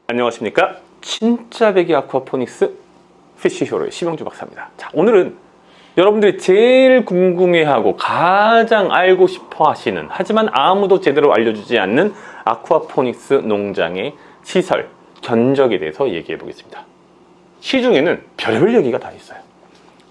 안녕하십니까, 진짜 배기 아쿠아포닉스 피쉬히어로의 심영주 박사입니다. 자, 오늘은 여러분들이 제일 궁금해하고 가장 알고 싶어 하시는, 하지만 아무도 제대로 알려주지 않는 아쿠아포닉스 농장의 시설, 견적에 대해서 얘기해 보겠습니다. 시중에는 별의별 얘기가 다 있어요.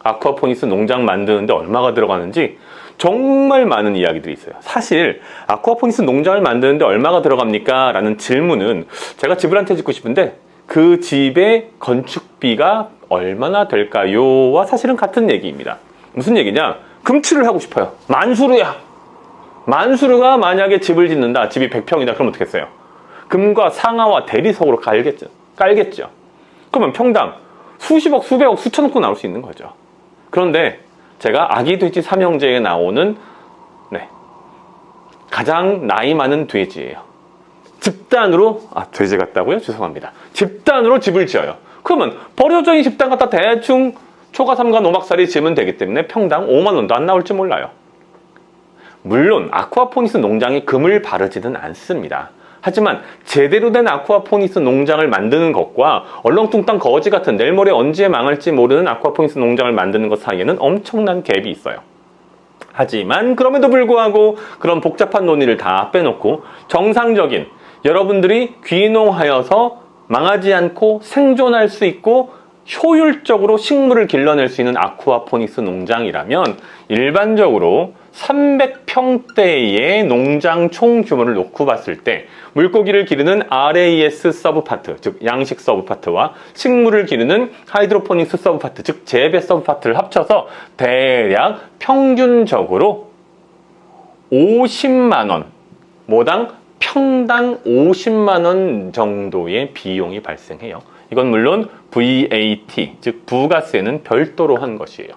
아쿠아포닉스 농장 만드는데 얼마가 들어가는지 정말 많은 이야기들이 있어요. 사실 아쿠아포닉스 농장을 만드는데 얼마가 들어갑니까? 라는 질문은 제가 집을 한 채 짓고 싶은데 그 집의 건축비가 얼마나 될까요? 와 사실은 같은 얘기입니다. 무슨 얘기냐? 금치를 하고 싶어요. 만수르야. 만수르가 만약에 집을 짓는다. 집이 100평이다. 그럼 어떻게 했어요? 금과 상하와 대리석으로 깔겠죠. 그러면 평당 수십억, 수백억, 수천억도 나올 수 있는 거죠. 그런데 제가 아기 돼지 삼형제에 나오는 가장 나이 많은 돼지예요. 집단으로, 돼지 같다고요? 죄송합니다. 집단으로 집을 지어요. 그러면 버려져 있는 집단 갖다 대충 초가삼가 노막살이 지으면 되기 때문에 평당 5만 원도 안 나올지 몰라요. 물론 아쿠아포닉스 농장이 금을 바르지는 않습니다. 하지만 제대로 된 아쿠아포닉스 농장을 만드는 것과 얼렁뚱땅 거지 같은 내일 모레 언제 망할지 모르는 아쿠아포닉스 농장을 만드는 것 사이에는 엄청난 갭이 있어요. 하지만 그럼에도 불구하고 그런 복잡한 논의를 다 빼놓고 정상적인, 여러분들이 귀농하여서 망하지 않고 생존할 수 있고 효율적으로 식물을 길러낼 수 있는 아쿠아포닉스 농장이라면 일반적으로 300평대의 농장 총 규모를 놓고 봤을 때 물고기를 기르는 RAS 서브파트, 즉 양식 서브파트와 식물을 기르는 하이드로포닉스 서브파트, 즉 재배 서브파트를 합쳐서 대략 평균적으로 50만원, 모당 평당 50만원 정도의 비용이 발생해요. 이건 물론 VAT, 즉 부가세는 별도로 한 것이에요.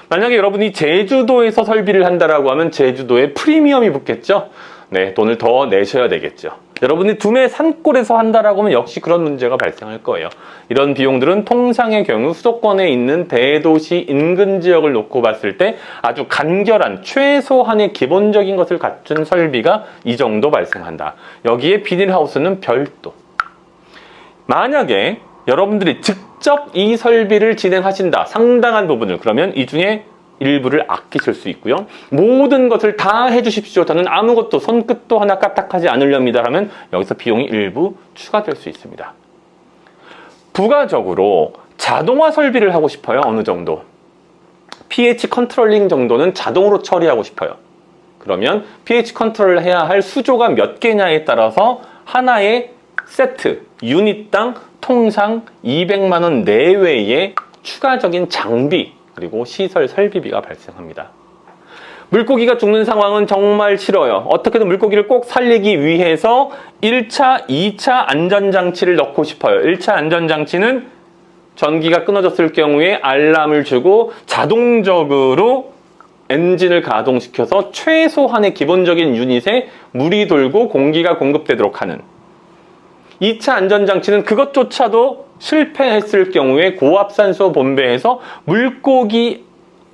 만약에 여러분이 제주도에서 설비를 한다라고 하면 제주도에 프리미엄이 붙겠죠? 네, 돈을 더 내셔야 되겠죠. 여러분이 두메 산골에서 한다라고 하면 역시 그런 문제가 발생할 거예요. 이런 비용들은 통상의 경우 수도권에 있는 대도시 인근 지역을 놓고 봤을 때 아주 간결한 최소한의 기본적인 것을 갖춘 설비가 이 정도 발생한다. 여기에 비닐하우스는 별도. 만약에 여러분들이 직접 이 설비를 진행하신다, 상당한 부분을, 그러면 이 중에 일부를 아끼실 수 있고요. 모든 것을 다 해주십시오. 저는 아무것도 손끝도 하나 까딱하지 않으렵니다. 라면 여기서 비용이 일부 추가될 수 있습니다. 부가적으로 자동화 설비를 하고 싶어요. 어느 정도. pH 컨트롤링 정도는 자동으로 처리하고 싶어요. 그러면 pH 컨트롤을 해야 할 수조가 몇 개냐에 따라서 하나의 세트, 유닛당 통상 200만 원 내외의 추가적인 장비, 그리고 시설 설비비가 발생합니다. 물고기가 죽는 상황은 정말 싫어요. 어떻게든 물고기를 꼭 살리기 위해서 1차, 2차 안전장치를 넣고 싶어요. 1차 안전장치는 전기가 끊어졌을 경우에 알람을 주고 자동적으로 엔진을 가동시켜서 최소한의 기본적인 유닛에 물이 돌고 공기가 공급되도록 하는. 2차 안전장치는 그것조차도 실패했을 경우에 고압산소 분배해서 물고기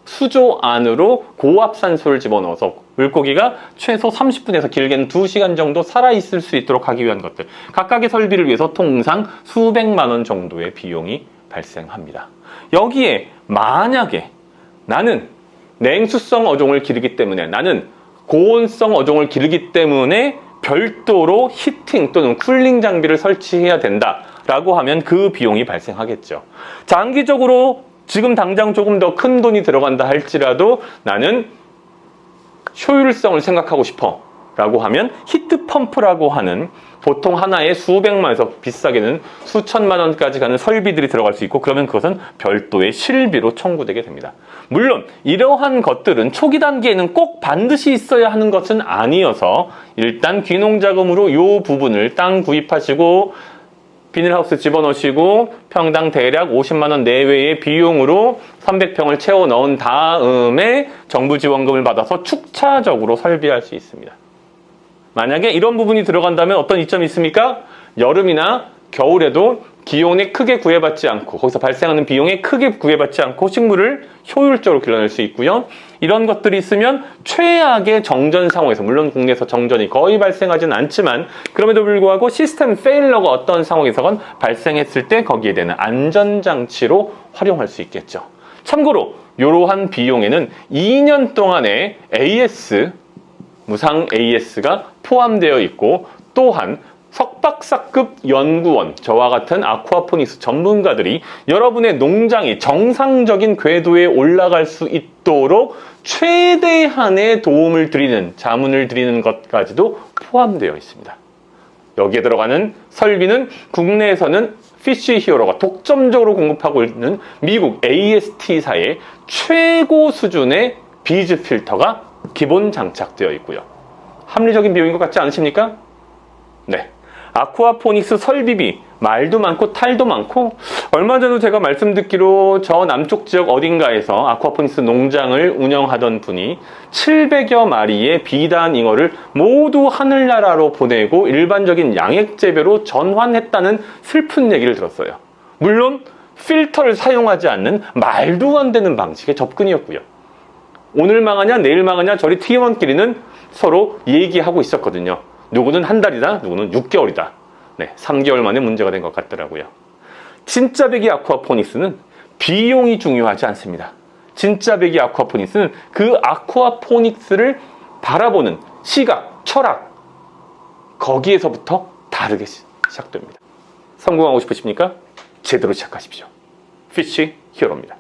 수조 안으로 고압산소를 집어넣어서 물고기가 최소 30분에서 길게는 2시간 정도 살아있을 수 있도록 하기 위한 것들. 각각의 설비를 위해서 통상 수백만 원 정도의 비용이 발생합니다. 여기에 만약에 나는 냉수성 어종을 기르기 때문에, 나는 고온성 어종을 기르기 때문에 별도로 히팅 또는 쿨링 장비를 설치해야 된다라고 하면 그 비용이 발생하겠죠. 장기적으로 지금 당장 조금 더 큰 돈이 들어간다 할지라도 나는 효율성을 생각하고 싶어 라고 하면 히트 펌프라고 하는 보통 하나에 수백만에서 비싸게는 수천만 원까지 가는 설비들이 들어갈 수 있고, 그러면 그것은 별도의 실비로 청구되게 됩니다. 물론 이러한 것들은 초기 단계에는 꼭 반드시 있어야 하는 것은 아니어서 일단 귀농자금으로 이 부분을 땅 구입하시고 비닐하우스 집어넣으시고 평당 대략 50만 원 내외의 비용으로 300평을 채워 넣은 다음에 정부 지원금을 받아서 축차적으로 설비할 수 있습니다. 만약에 이런 부분이 들어간다면 어떤 이점이 있습니까? 여름이나 겨울에도 기온에 크게 구애받지 않고 거기서 발생하는 비용에 크게 구애받지 않고 식물을 효율적으로 길러낼 수 있고요. 이런 것들이 있으면 최악의 정전 상황에서, 물론 국내에서 정전이 거의 발생하지는 않지만 그럼에도 불구하고 시스템 페일러가 어떤 상황에서건 발생했을 때 거기에 대한 안전장치로 활용할 수 있겠죠. 참고로 이러한 비용에는 2년 동안의 AS, 무상 AS가 포함되어 있고, 또한 석박사급 연구원, 저와 같은 아쿠아포닉스 전문가들이 여러분의 농장이 정상적인 궤도에 올라갈 수 있도록 최대한의 도움을 드리는, 자문을 드리는 것까지도 포함되어 있습니다. 여기에 들어가는 설비는 국내에서는 피쉬 히어로가 독점적으로 공급하고 있는 미국 AST사의 최고 수준의 비즈 필터가 기본 장착되어 있고요. 합리적인 비용인 것 같지 않으십니까? 네. 아쿠아포닉스 설비비, 말도 많고 탈도 많고, 얼마 전에 제가 말씀 듣기로 저 남쪽 지역 어딘가에서 아쿠아포닉스 농장을 운영하던 분이 700여 마리의 비단 잉어를 모두 하늘나라로 보내고 일반적인 양액 재배로 전환했다는 슬픈 얘기를 들었어요. 물론 필터를 사용하지 않는 말도 안 되는 방식의 접근이었고요. 오늘 망하냐 내일 망하냐 저리 팀원끼리는 서로 얘기하고 있었거든요. 누구는 한 달이다, 누구는 6개월이다. 네, 3개월 만에 문제가 된 것 같더라고요. 진짜 배기 아쿠아포닉스는 비용이 중요하지 않습니다. 진짜 배기 아쿠아포닉스는 그 아쿠아포닉스를 바라보는 시각, 철학, 거기에서부터 다르게 시작됩니다. 성공하고 싶으십니까? 제대로 시작하십시오. 피쉬 히어로입니다.